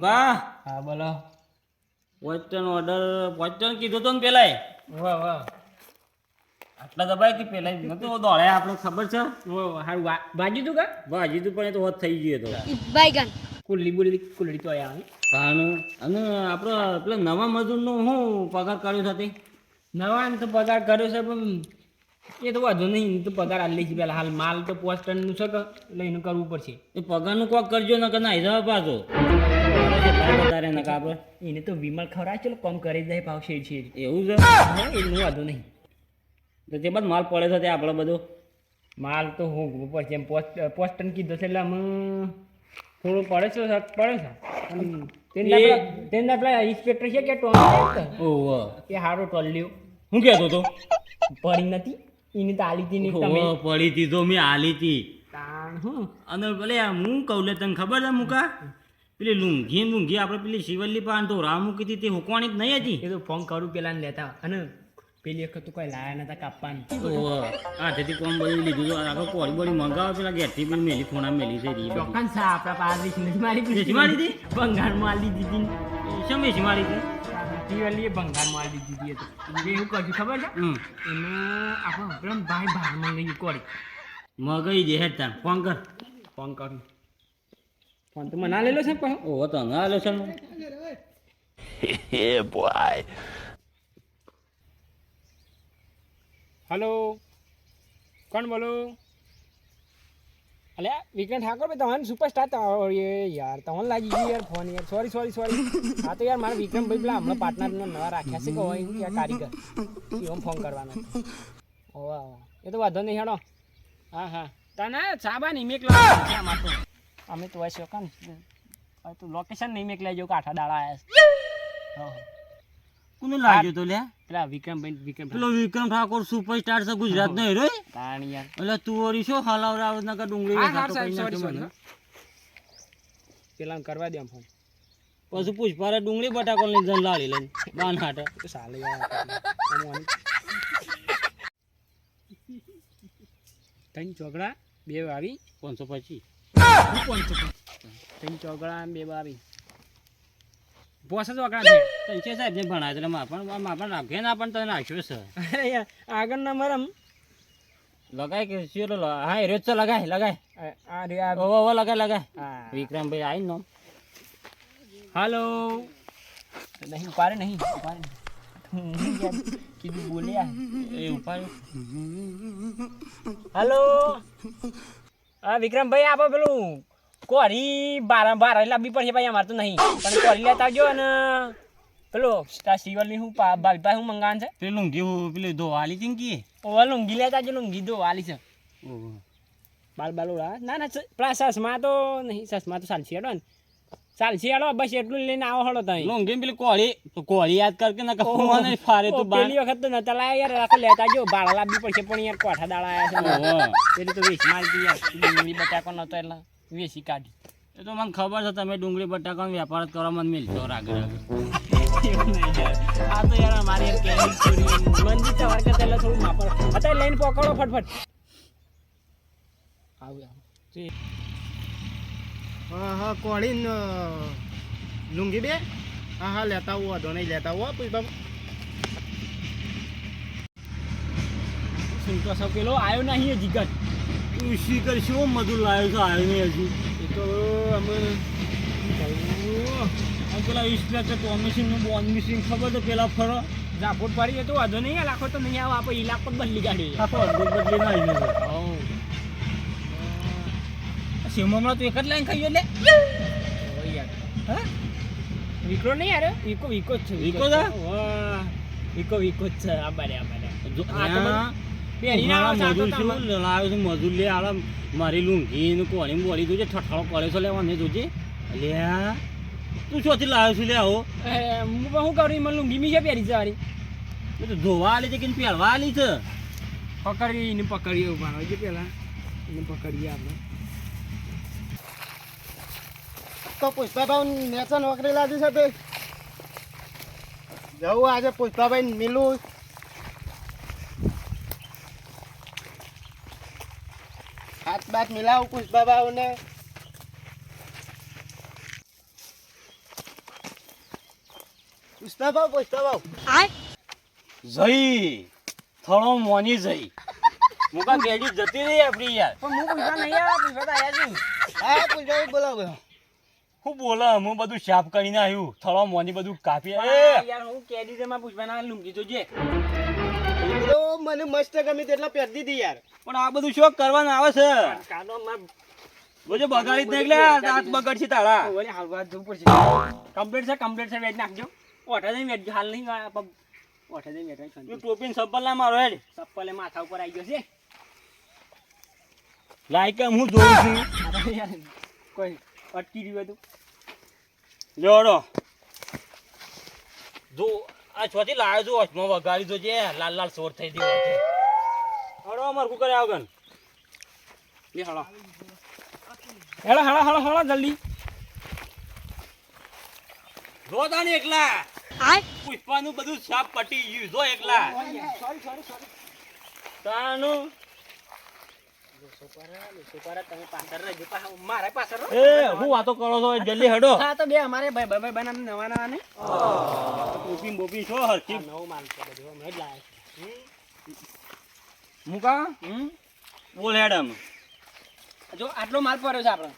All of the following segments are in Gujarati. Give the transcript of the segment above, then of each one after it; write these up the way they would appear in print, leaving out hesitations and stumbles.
મુકા હા બોલો. પોસ્ટન ઓર્ડર પોસ્ટન કીધું તો ને પેલાય વાહ વાહ આટલા દબાઈ હતી પેલા નતો દોડે આપણે ખબર છે વાહ હારું ભાજી તું કા ભાજી તું પણ એ તો હોત થઈ ગયો તો બાયગન કુલ્લી તો આયા પાનું અને આપણો પેલા નવા મજૂરનો શું પગાર કર્યો થતી નવા એમ તો પગાર કર્યો છે પણ એ તો વાંધો નહીં તો પગાર આલી છે પેલા હાલ માલ તો પોસ્ટ ટનનું છે કે એટલે એનું કરવું પડશે. એ પગારનું કોક કરજો ને કે ના હિસાબ પાછો વધારે ને આપણે એને તો વિમલ ખવડાવે ચલો કમ કરી દે ભાવ શેર છે એવું છે એનું વાંધો નહીં. તો તે બાદ માલ પડે છે આપણે બધો માલ તો હું પછી એમ પોસ્ટ ટન કીધો છે એટલે અમે થોડું પડે છે તેના પેલા ઇન્સ્પેક્ટર છે કે ટોન ઓહો એ હારો ટોલ લ્યો હું કહેતો તો પડી નથી એની તો આલી હતી નહીં તમે ઓહો પડી હતી તો મેં આલી હતી તાણ હું અને ભલે હું કહું લે તને ખબર છે મુકા પેલી લુંઘી આપણે પેલી શિવલ્લી પાન તો રાહ મૂકી હતી તે હુકવાની જ નહીં હતી એ તો ફોન કરું પેલા ને લેતા અને પેલી વખત તો કોઈ લાયા નતા કાપવાની ઓહો આ તેથી કોમ બધી લીધું તો આખો કોળી બોળી મંગાવો પેલા ગેઠી પેલી મેલી ખૂણા મેલી છે રી ચોક્કન છે આપણા પાસ નથી મારી વેચી મારી હતી? ભંગારમાં આલી દીધી શમ વેચી મારી હતી દિવાળી ભંગારમાં આલી દીધી હતી એવું કરશું ખબર છે એને આપણો પેલો ભાઈ ભારમાં લઈ કોરી મગઈ દે હેડ તાર ફોન કર ફોન કરું ફોન તો મને લેલો છે પણ ઓહો તો ના લે છે हेलो कौन बोलो अरे विक्रांत ठाकुर भाई तमन सुपरस्टार तो ये यार तमन लागी गई यार फोन यार सॉरी हाँ तो यार मारा विक्रम भाई पेला हमने पार्टनर ने नवा राख्या से कोई यार कारीगर हम फोन करवाना ओह ये तो वादो नहीं हेडो हाँ हाँ तना साबा नहीं मेक ला क्या मातो हमें तो ऐसे कन तो लोकेशन नहीं मेक ले जो काठा डाला है हाँ કોને લાગ્યો તો લે પેલા વિક્રમ પેલો વિક્રમ ઠાકોર સુપરસ્ટાર છે ગુજરાત નો હીરો તાણ યાર એટલે તું વરી શું હલાવરાવ નકર ડુંગળી વેચાતો કઈ નાખ્યો મને પેલા કરવા દે ફોન પછી પુષ્પારે ડુંગળી બટાકો લઈને જન લાળી લઈને બાન હાટે તો સાલે યાર ત્રણ ચોગડા બે આવી 525 ત્રણ ચોગડા બે આવી બોસ જ વગડા છે તંચે સાહેબ ને ભણાય એટલે માપણ રાખે ના પણ તને નાખ્યો છે અરે યાર આગળ નંબર આમ લગાય કે શીરો હા હેરો તો લગાય આ રે આ ઓવો લગાય હા વિક્રમભાઈ આઈ નો હાલો નહીં ઉપાડે નહીં કીધું બોલ્યા એ ઉપાય હાલો હા વિક્રમભાઈ આપો પેલું કોરી બાર લાવવી પડશે ભાઈ અમારે તો નહીં પણ કોરી લેતા આવજો અને પેલો શિવલની હું ભાઈ હું મંગાવાનું છે પેલું લુંગી પેલી ધોવાલી ચીંકી ઓવા લુંગી લેતા આવજો લુંગી દો વાલી છે ઓહો બાલ ના પેલા સસમાં તો નહીં સસમાં તો ચાલશે હેડો ને ચાલશે હેડો બસ એટલું લઈને આવો હેડો તમે લુંગી પેલી કોળી યાદ કર કે ના કપવાને ફારે તો પેલી વખત તો નતા લાયા યાર આખો લેતા આવજો બાળ લાવવી પડશે પણ યાર કોઠા દાડા આવ્યા છે પેલી તો વેચ મારી યાર ડુંગળી બટાકો નતો એટલે વેચી કાઢી એ તો મને ખબર છે તમે ડુંગળી બટાકાનો વેપાર જ કરવા મને મિલતો રાગે આ તો યાર મારી યાર કેરી છોડી મંજી સવાર કરતા એટલે થોડું માપર અત્યારે લઈને પકડો ફટફટ હા કોળી લુંગી બે હા લેતા આવો વાંધો નહીં લેતા આવો પછી શું તો સૌ પેલો આવ્યો નહીં જીગર ઉસી કરી શું મજૂર લાવ્યો છે આવ્યો નહીં હજુ એ તો અમે પેલા ઇન્સ્પેક્ટર ટોમેશનનું બોન મિસિંગ ખબર તો પેલા ફરો ઝાપોટ પાડી તો વાંધો નહીં લાખો તો નહીં આવો આપણે ઇલાકો બદલી કાઢી આખો અડધો બદલી ના આવ્યો છે સિમોમાં તો એક જ લાઈન ખાઈ એટલે હા વિકો નહીં યાર વિકો જ છે વિકો છે? વાહ વિકો જ છે આ બારે મજૂર શું લાવ્યો છે મજૂર લે આલા મારી લુંગી ને કોણી બોલી તું ઠઠાળો કરે છે લેવા નહીં જોજે લ્યા તું શોથી લાવ્યો છું લે આવો હું કરું મને લુંગી મી છે પહેરી છે વાળી એ તો ધોવા આલી છે કે પહેરવા આલી છે પકડીએ ઉભા હોય પેલા એને પકડીએ આપણે તો પુષ્પાભાઈ નેચર નોકરી લાગી છે તે જવું આજે પુષ્પાભાઈ મિલું હાથ બાત મિલાવું પુષ્પાભાઈ ને પૂછતા ભાવ જઈ થોડો મોની જઈ મુકા કેડી જતી રહી આપણી યાર પણ હું પૂછવા નહીં આવ્યા, પૂછવા તો આયા છું. હા પૂછો બોલાવો હું બોલા હું બધું સાફ કરીને આવ્યું થોડો મોની બધું કાપી હા, યાર હું કેદી છે માં પૂછવાના લુંગી જોજે. તો મને મસ્ત ગમી તેટલા પહેરી દીધી યાર. પણ આ બધું શોખ કરવાનું આવે છે કાનો માં બોજો બગાડી જ નહીં લે દાંત બગડશે તારા ઓલે હાલવા જવું પડશે. કમ્પ્લીટ છે વેજ નાખજો. ઓઠા જઈને વેજ હાલ નહીં ઓઠા જઈને વેજ તું ટોપીને સબ્બલ ના મારો હેડ ચપ્પલે માથા ઉપર આવી ગયો છે. લાઈક હું જોઉં છું આ તો યાર કોઈ અટકી રહ્યું હતું. જોડો જો આ છોથી લાવ્યો છું હોશમાં વગાડી જો છે લાલ લાલ સોર થઈ ગયો છે હળો અમાર કુકર આવગન લે હળો હેળો હળો હળો હળો જલ્દી. જો તાને એકલા પુષ્પાનું બધું સાપ પટી ગયું જો એકલા સોરી તાનું તમે પાછળ રહેજો, મારા પાછળ રહો. એ હું વાતો કરો છો જલ્દી હેડો હા તો બે અમારે ભાઈ બનાને નવા નવા ને ટોપી બોપી છો હરખી નવો માલ છે બધું અમે જ લાયા છે. મુકા બોલ હેડમ જો આટલો માલ પડ્યો છે આપણે.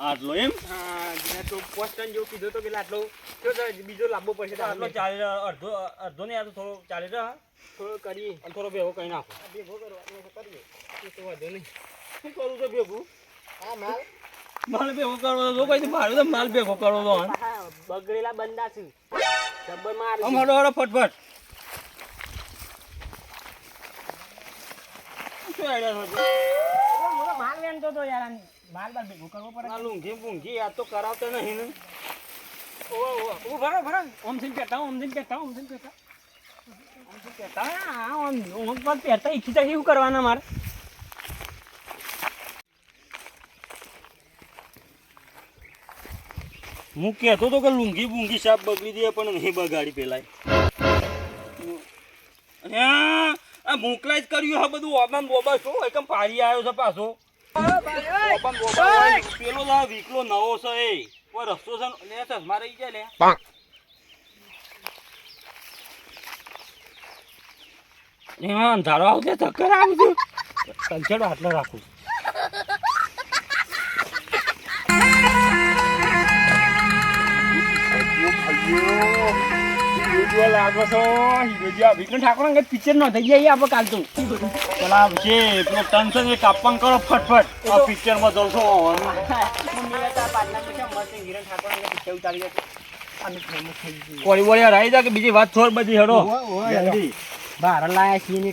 આટલો એમ હા જેને તો પોસ્ટ ટન જેવું કીધું તો પેલા આટલો જો તો બીજો લાવવો પડશે તો આટલો આટલો ચાલી રહ્યો અડધો અડધો ને આ તો થોડો ચાલી રહ્યો થોડો કરીએ. અને થોડો ભેગો કઈ નાખો ભેગો કરવાનો છે, કરીએ એ તો વાંધો નહીં. શું કરું તો ભેગું હા માલ માલ ભેગો કરવો તો કઈ મારું તો માલ ભેગો કરવો તો હા બગડેલા બંદા છે જબ્બર માર આમ હડો હડો ફટફટ શું આઈડિયા હતો માલ વેણતો તો યાર આને. માલ બાર ભેગો કરવો પડે. આ લુંઘી પૂંઘી યાદ તો કરાવતા નહીં ને ઓ ભરો ઓમ થઈને પહેરતા ઓમ થઈને પહેરતા હા ઓમ પર પહેરતા ઈચ્છતા શું કરવાના મારે. હું કહેતો તો કે લુંઘી પૂંઘી સાપ બગડી દે પણ નહીં બગાડી પેલાય આ મોકલાય જ કર્યું હા બધું ઓબામ બોબા શું એકમ પાડી આવ્યો છે પાછો ઓબામ બોબા હોય. પેલો તો આ વીકલો નવો છે એ કોઈ રસ્તો છે લે ચશ્મા રહી જાય લે હા અંધારો આવશે ચક્કર આવશે કંચેડો આટલો રાખું લાગો છો ઠાકોર પિક્ચર નો થઈ જાય આપણે કાલ તો પેલા છે પેલો ટેન્શન એ કાપણ કરો ફટફટ આ પિક્ચરમાં જલસો કોળી વળી રાઈ જા કે બીજી વાત છોડ બધી હેડો જલ્દી બહાર લાયા છીએ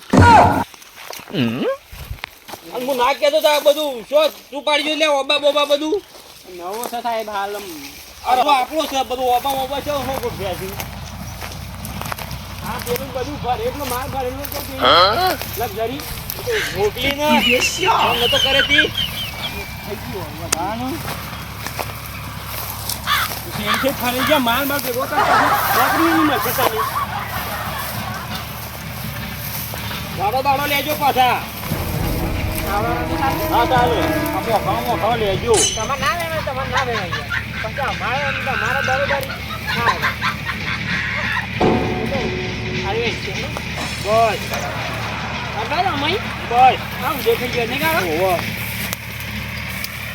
અને હું ના કહેતો તો આ બધું શું તું પાડી લે ઓબા બોબા બધું નવો છે સાહેબ હાલ અરે આપણો છે બધું ઓબા બોબા છે હું ગોઠવ્યા છું હા પેલું બધું ભરેલો માલ ભરેલો તો લક્ઝરી મોકલી ને તો કરે તી ફરી ગયા માલ માલ ભેગો દાડો લેજો પાછા હા ચાલે આપણે લેજો તમારે ના વેવાય પછી અમારે તમારા બરોબરી ના આવે છે બસ અગાડો અમાઈ બસ આમ દેખાઈ ગયો ને ગાડો ઓહો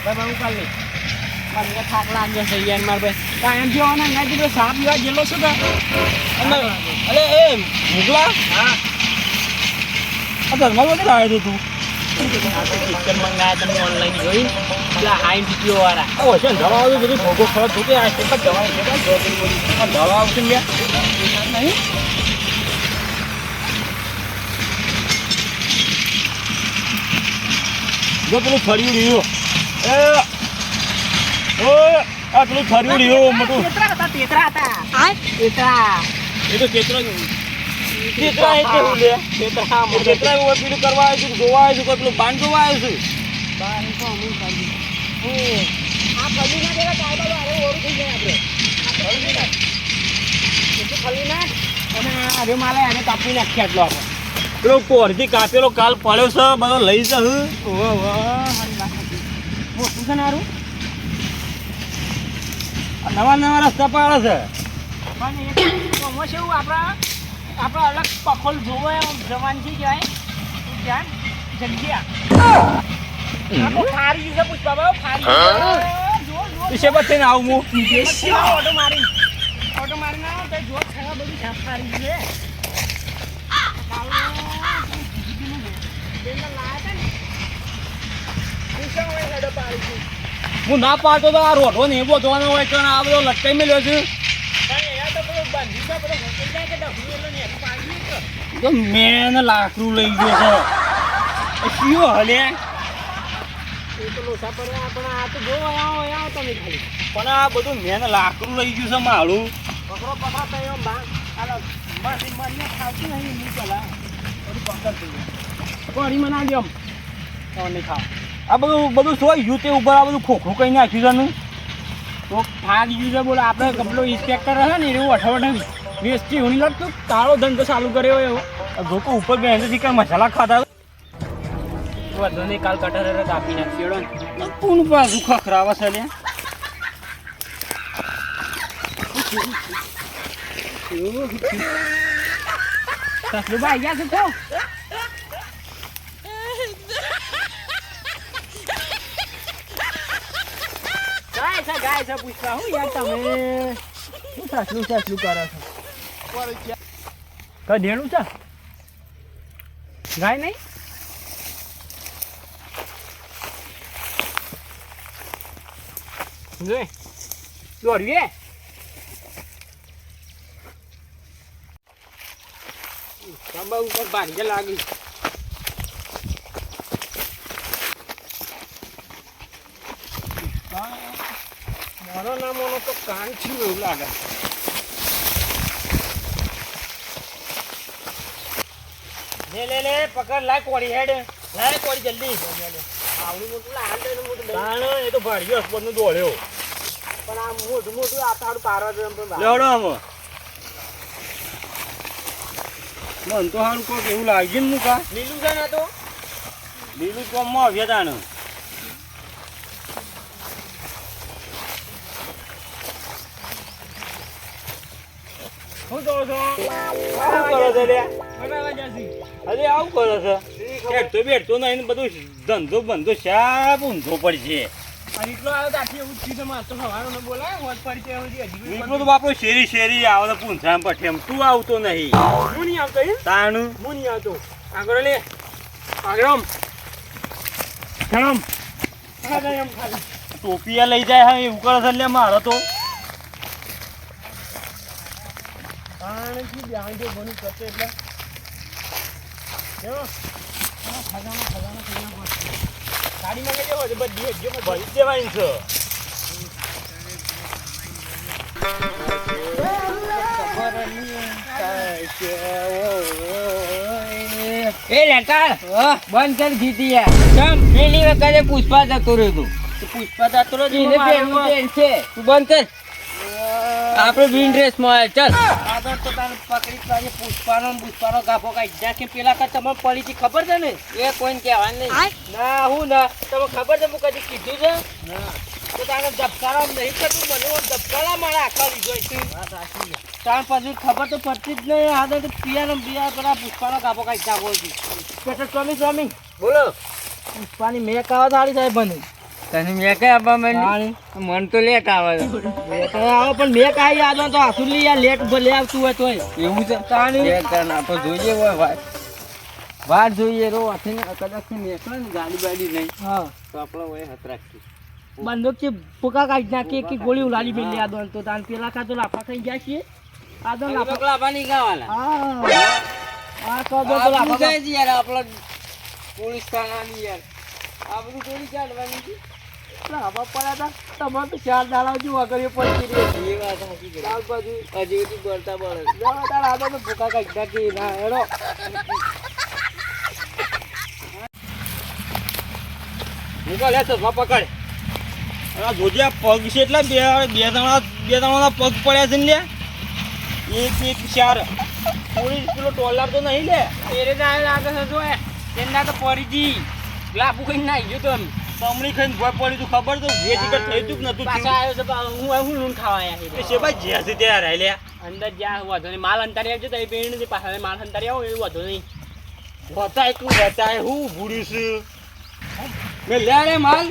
બાબા હું કાલ લઈ મને થાક લાગ્યો છે યાર માર ભાઈ કાયમ જોવાના ના કીધું સાપ જેવા જેલો છે અરે એ મુગલા હા આ ધર્મા વગર આવ્યો તું પિક્ચર મંગાયા તમે ઓનલાઈન જોઈ પેલા હાઈ વીડિયો વાળા ઓ છે ધવા આવ્યો બધું ભોગો ખરો તું કે આ છે દવા છે ધવા આવશે ને નહીં જો પેલું ફર્યું રહ્યું આ પેલું ફર્યું રહ્યું મોટું તેતરા હતા એ તો તેતરા તેતરા એટલે હું લે તેતરા એવું પીડું કરવા આવ્યું છું જોવા આવ્યું છું કોઈ પેલું બાન જોવા આવ્યું છું આ કદી ના દેવા કાયદા વાળો ઓરું થઈ જાય આપણે ખાલી ના અને અરે માલે એને કાપી નાખ્યા એટલો આપણે પેલો કોરથી કાપેલો કાલ પડ્યો છે બધો લઈ જા મોટું છે ને હારું નવા નવા રસ્તા પાડે છે પણ એક આમાં શું આપણે અલગ પખોલ જોવો એમ જવાનજી જાય ધ્યાન જગ્યા આ તો ફારી છે પુષ્પા બાબા ફારી જો વિશે બતાઈને આવું હું ઓટો મારીને આવો તો જો ખાવા બધું સાફ ફારી છે હું ના પાડતો તો આ રોટો ને એ બોધવાનો હોય કે આ બધો લટકાઈ મેલ્યો છે તો મેં લાકડું લઈ ગયો છે કયો હલે પણ આ બધું મેં લાકડું લઈ ગયું છે મારું આ બધું સોય યુતે ઉપર આ બધું ખોખું કઈ નાખ્યું છે ને તો ફાગી ગયું છે બોલો આપણે કપડો ઇન્સ્પેક્ટર હશે ને એવું અઠવાડિયે વેસ્ટી હું લગતું કાળો ધંધો ચાલુ કર્યો એવો લોકો ઉપર બેસે છે કે મસાલા ખાતા વધુ નહીં કાલ કટર કાપી નાખ્યો ને કોણ પાછું ખખરાવા છે લ્યા ભાઈ ગયા છે તો ગાય છે પૂછવા હું યાર તમે શું સાસલું કરો છો કઈ દેણું છે ગાય નહીં જોઈ દોડવીએ ખંભા ઉપર ભાગ્ય લાગી મોનો ના મોનો તો કાન થયું એવું લાગે લે પકડ લાય કોડી હેડ લાય કોડી જલ્દી આવડું મોટું લાલ મોટું એ તો ભાડ્યો હસબન્ડ નું દોડ્યો પણ આ મોટું આ તારું પારવા જેમ પણ લેવડો આમાં મન તો સારું કોક એવું લાગ્યું ને મુકા લીલું છે ને તો લીલું કોમમાં આવ્યા તા ને હું તો છો શું કરો છો લે બરાબર જાસી અરે આવું કરો છો બેઠતો બેઠતો નહીં ને બધું ધંધો બંધો શાપ ઊંધો પડશે અને એટલો આવ્યો તો આખી એવું જ થયું મારે તો સવારનો બોલાય હોત પરિચય હજી નીકળો તો બાપુ શેરી આવે તો પૂંછામ પઠેમ તું આવતો નહીં હું નહીં આવતો એમ તાણું હું નહીં આવતો આગળ લે આગળ ધરમ એમ ખાલી ટોપિયા લઈ જાય હા એવું કરે છે લે મારો તો આણથી ધ્યાન જો બની કરશે એટલે એવો ખજાના ગાડી માં જવો છે બધી જો ભરી દેવાની છે એ લેટા બંધ કર જીતી યાર પેલી વખતે પુષ્પા જતો રહ્યો તું પુષ્પા જતો રહ્યો એને પેલું ટ્રેન છે તું બંધ કર આપણે બિન ડ્રેસ માં ચાલ આગળ તો તારે પકડી પાડી પુષ્પાનો ગાભો કાઢી જા કે પેલા કા તમને પડી હતી ખબર છે ને એ કોઈને કહેવાનું નહીં ના હું ના તમને ખબર છે હું કદી કીધું છે તો તારે ધબકારા નહીં કરતું મને ધબકારા મારે આખા લીધો છે તાર પછી ખબર તો પડતી જ નહીં આ તો પિયાનો બિયા પેલા પુષ્પાનો ગાભો કાઢી જાગો હતી સ્વામી બોલો પુષ્પાની મેં કાવા સારી સાહેબ બની તને મેં કઈ આપવા માંડી મન તો લેટ આવે આવો પણ મેં કાંઈ યાદ તો આસુલી યાર લેટ ભલે આવતું હોય તોય એવું છે આપણે જોઈએ હોય વાર જોઈએ રો હાથે કદાચ નીકળે ને ગાડી બાડી નહીં હા તો આપણે હોય હાથ રાખીએ બંદૂક થી પુકા કાઢી નાખી કે ગોળી ઉલાડી મેલી આદો તો તાન પેલા કા તો લાફા ખાઈ ગયા છીએ આદો લાફા લાફા નહીં ખાવાના આ કહો તો લાફા જાય યાર આપણે પોલીસ થાનાની યાર આ બધું થોડી ચાલવાની છે લાફા પડ્યા હતા તમારે તો 4 દાડા જોવા કરીએ પડી રહી એ વાત સાચી છે ત્યાર પછી હજી સુધી બોલતા બોલે જાવ તાર આદો તો પુકા કાઢી નાખી ના હેડો મૂકો લે ચશ્મા પકડ આ જોજે આ પગ છે એટલે બે ત્રણના પગ પડ્યા છે ને લે એક 4 પોલીસ પેલો ટોલર તો નહીં લે તેરે ના લાગે છે જો એના તો પડી જી લાફુ કઈ નાઈ ગયો તો કમળી ખાઈને ભોય પડી તું ખબર તો જે ટિકટ થઈ તું કે નતું પાછા આવ્યો છે હું લૂન ખાવા આયા એ છે ભાઈ જ્યાં છે ત્યાં રાય લે અંદર જ્યાં વધો નહીં માલ અંતારી આવજો તો એ પેણ જે પાછળ માલ અંતારી આવો એવું વધો નહીં વતાય તું વતાય હું ભૂડ્યું છું મેં લે રે માલ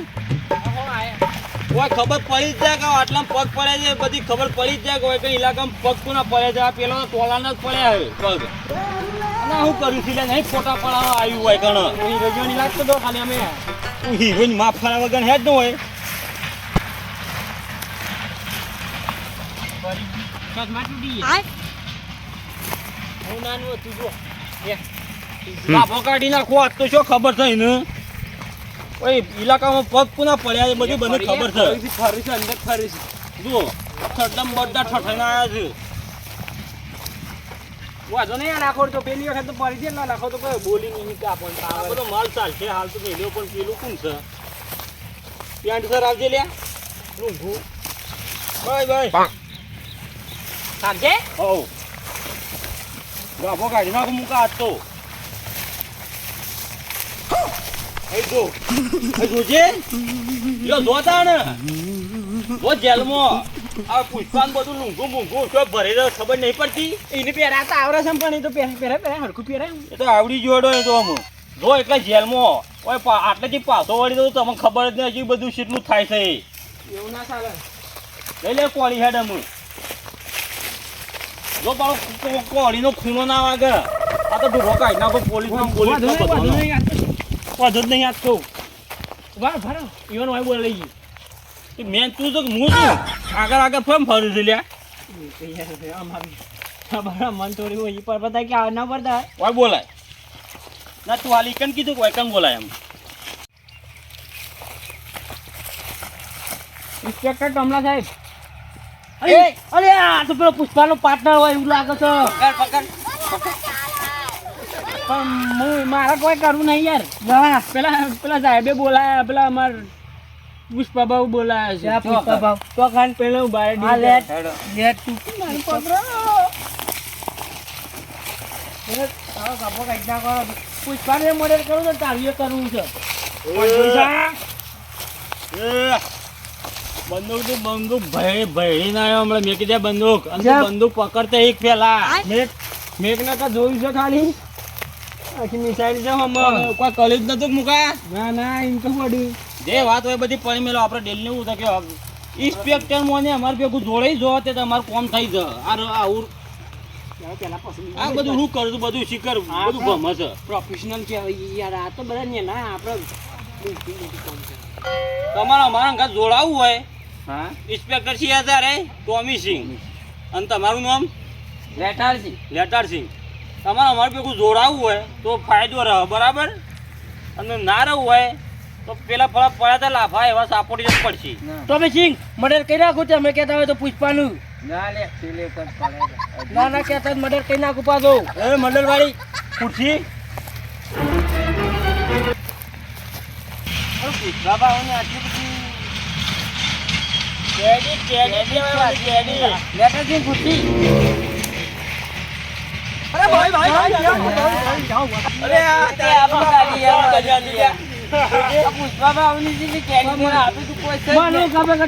કોઈ ખબર પડી જ જાય કે આટલા પગ પડે છે બધી ખબર પડી જ જાય કે કઈ ઇલાકામાં પગ કોના પડે છે આ પેલો ટોલાના જ પડ્યા છે પગ અને હું કર્યું છું લે નહીં ફોટા પડાવવા આવ્યું હોય ઘણો હીરો નહીં લાગતો તો ખાલી અમે તું હિરોઈન માફ ફરા વગર હેડ ન હોય ચશ્મા તૂટી ગયા હું નાનું હતું જો બાપો કાઢી નાખો આજ તો શું ખબર થઈ ને ઓય ઇલાકામાં પગ કોના પડ્યા છે બધી બધી ખબર છે ફરું છે અંદર ફરું છે જુઓ ઠડમ બધા ઠઠાઈને આવ્યા છે વધો નહીં નાખો તો પેલી વખત તો પડી ના નાખો તો કોઈ બોલી નહીં કે આપણને આ પાવર બધો માલ ચાલશે હાલ તો મેલ્યો પણ પેલું કોણ છે પેન્ટ સર આવજે લ્યા રૂંઘું બાય બાય સાંજે હોવ બાપો કાઢી નાખો મૂકા આજ તો એ જોજે લ્યો જોતા ને જો જેલમાં આ પુષ્પાન બધું લૂંઘું મૂંઘું શું ભરી રહ્યો ખબર નહીં પડતી એને પહેરાતા આવડે છે પણ એ તો પહેરે હરખું પહેરે એ તો આવડી જોડો એ તો અમુક જો એટલે જેલમાં ઓય આટલેથી પાછો વળી દઉં તમને ખબર જ નહીં હજી બધું કેટલું થાય છે એવું ના ચાલે લઈ લે કોળી હેડ અમુક જો પાડો કોળીનો ખૂણો ના વાગે આ તો ઢોરો કાઢી નાખો પોલીસ વધુ બધું નહીં જ નહીં યાદ કહું ભારો ઈવન હોય બોલે લઈ ગયું મેન તું તો હું છું આગળ ફેમ ફરું છું લ્યા મન થોડી હોય પર બધા કે ના પડતા ઓય બોલાય ના તું હાલ કન કીધું કોઈ કન બોલાય એમ ઇન્સ્પેક્ટર કમલા સાહેબ અરે આ તો પેલો પુષ્પાનો પાર્ટનર હોય એવું લાગે છે પણ હું મારે કોઈ કરવું નહીં યાર પેલા સાહેબે બોલાયા પેલા અમાર પુષ્પા ભાવ બોલાયા છે પુષ્પા ભાવ તો ખાન પેલો બારે લેટ તૂટી મારી પકડો પુષ્પાને મોડેલ કરું તો તારીએ કરવું છે બંદૂક ભયડી ના આવ્યો હમણાં મેં કીધા બંદૂક અને બંદૂક પકડતા એક પેલા મેઘના તો જોયું છે ખાલી આખી મિસાઈલ છે કોઈ કલેજ નતું મુકા ના એમ તો પડ્યું જે વાત હોય બધી પડી મેલો આપણે ડેલી એવું થાય કે ઇન્સ્પેક્ટર મોને અમારે ભેગું જોડાઈ જો તે તમારું કોમ થઈ જ આવું આ બધું શું કરું છું બધું શીખર બધું ગમે છે પ્રોફેશનલ છે યાર આ તો બધા ને ના આપણે તમારે અમારા અંગત જોડાવવું હોય હા ઇન્સ્પેક્ટર છીએ ત્યારે ટોમી સિંહ અને તમારું નામ લેટારસિંહ તમારે અમારે ભેગું જોડાવવું હોય તો ફાયદો રહે બરાબર અને ના રહેવું હોય તો પેલા ફળા પડ્યા હતા લાફા એવા સાપોટી જ પડશે ટોમી સિંહ મર્ડર કરી નાખું તમે કહેતા હોય તો પુષ્પાનું ના લે સિલેક્ટ પડે ના કહેતા મર્ડર કરી નાખું પાછો એ મંડળ વાળી ખુરશી બાબાઓને આટલી બધી લેટર થી પૂછી અરે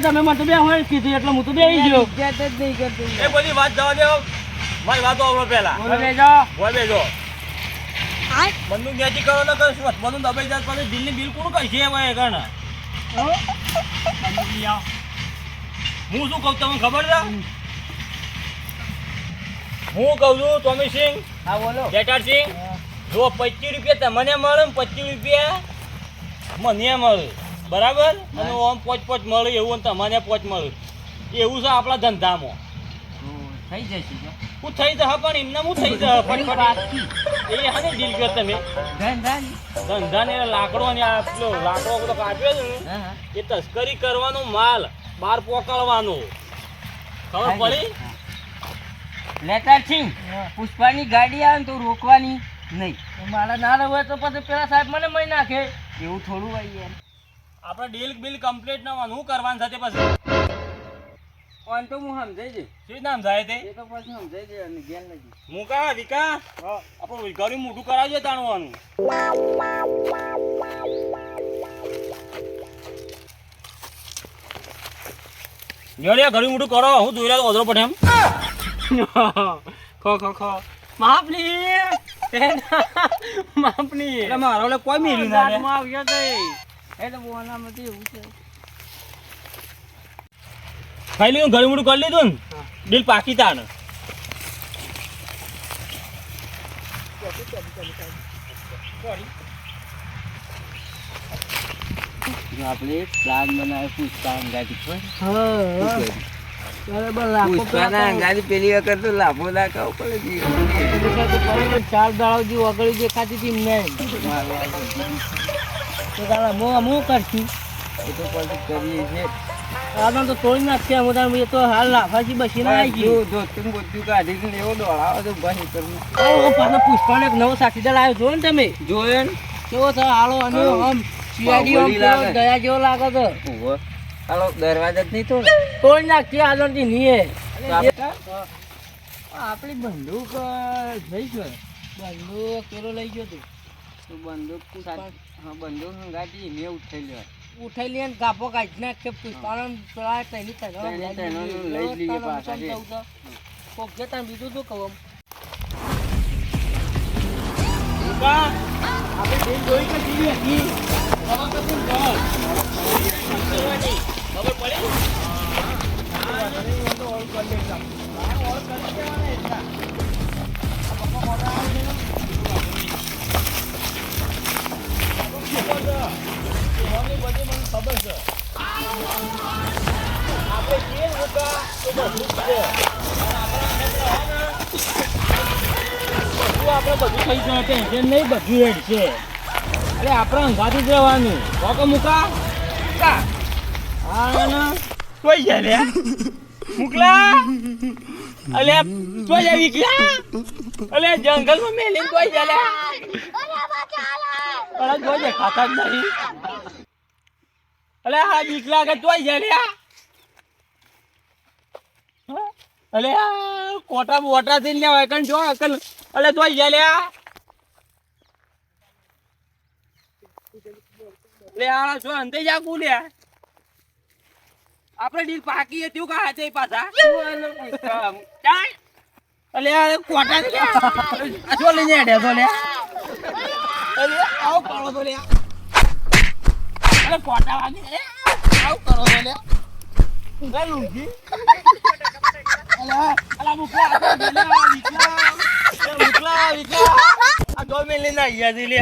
તમે મને તો બે હોય કીધું એટલે હું તો બે ગયો એ બધી વાત જવા દો મારી વાતો આવડો પેલા બેજો બંદૂક ન્યાથી કરો ને કશું બધું દબાઈ જાય પછી દિલની બિલકુલ કઈ છે ભાઈ કણ હું શું કહું તમને ખબર છે હું કહું છું ટોમી સિંહ હા બોલો જેટારસિંહ જો 25 રૂપિયા તમને મળે ને 25 રૂપિયા મને મળે બરાબર અને આમ 5 મળે એવું તમને 5 મળે એવું છે આપણા ધંધામાં થઈ જશે હું થઈ જશે પણ એમને હું થઈ જશે ફટફટ એ હા ને ડીલ કર તમે ધંધાને લાકડો ને આ પેલો લાકડો બધો કાપ્યો છે ને એ તસ્કરી કરવાનો માલ બહાર પોકળવાનો ખબર પડી લેટર સિંહ પુષ્પાની ગાડી આવે ને તો રોકવાની નહીં મારા ના હોય તો પછી પેલા સાહેબ મને મળી નાખે એવું થોડું હોય યાર આપણે ડીલ બિલ કમ્પ્લીટ ના હોય શું કરવાનું સાથે પછી ઓન તો હું સમજાઈ જઈ શું નામ થાય તે એ તો પછી સમજાઈ જઈ અને ગેલ નથી મુકા વિકા આપણું ઘરે મોટું કરાવજો તાણવાનું જોડે ઘરે મોટું કરો હું દોર્યા ઓધરો પડે એમ ખો માપની માપની એટલે મારો ઓલે કોઈ મેલ્યું ના લે. દાંતમાં આવ્યો તો એટલે બોનામાંથી એવું છે ખાઈ લીધું ઘરે મોડું કરી લીધું ને હા. બિલ પાકી તા ને આપણે એક પ્લાન બનાવ્યો પુષ્પા અંગાડી પર બરાબર લાખો પુષ્પાના અંગાડી પેલી વખત તો લાભો નાખાવ પડે ચાર દાડા જેવું વગળી દેખાતી હતી નહીં તો દાડા હું કરશું એ તો પછી કરીએ છે આનો તો તોડી નાખ્યા મોટા એ તો હાલ લાફાથી બસીને આવી ગયું દોસ્તું બધું કાઢીને એવો દોડાવો તો ભાઈ કરવું પાછો પુષ્પાનો એક નવો સાથીદાર આવ્યો જો ને તમે જોયો ને કેવો છે હાલો અને આમ સીઆઈડી આમ બાહુબલી લાગે. પેલો દયા જેવો લાગે તો ઓહો હાલો દરવાજા જ નહીં તો તોડી નાખી આગળથી નીએ આપણે આપણી બંદૂક લઈ ગયો બંદૂક પેલો લઈ ગયો તું બંદૂક હા બંદૂક હંગાટી મેં ઉઠાઈ લેવા ઉઠાઈ લઈએ ને કાપો કાઢી નાખે પુષ્પાનો પેલા તેની તેનું લઈ જ લઈએ પાછા રે. કોક જતા બીજું શું કહું ઉભા. આપણે બેન જોઈ કે જીવી હતી ખબર પડે આપણે બધું થઈ જાય ટેન્શન નહીં બધું હેડ છે અરે આપણે અંગાથી જ રહેવાનું કોકો મુકા કા હા ના કોઈ જાય લે મુકલા અલે કોઈ જાય વિકલા અલે જંગલમાં મેલીને કોઈ જાય લે અરે કોઈ જાય ખાતા જ નહીં અલે હા વિકલા કે કોઈ જાય લે અલે આ કોટા બોટા થી ને વાયકન જો અકલ અલે તોય જાય લે લે આ જો અંતે જા કુ લે આપણે ડીલ પાકી હતી કા હાથે પાછા ચાલ અલે આ કોટા કે જો લઈને આડે તો લે અલે આવ કરો તો લે અલે કોટા વાગે આવ કરો તો લે ગલુજી અલા મુકલા વિકલા આ 2 મિનિટ ના આયા લે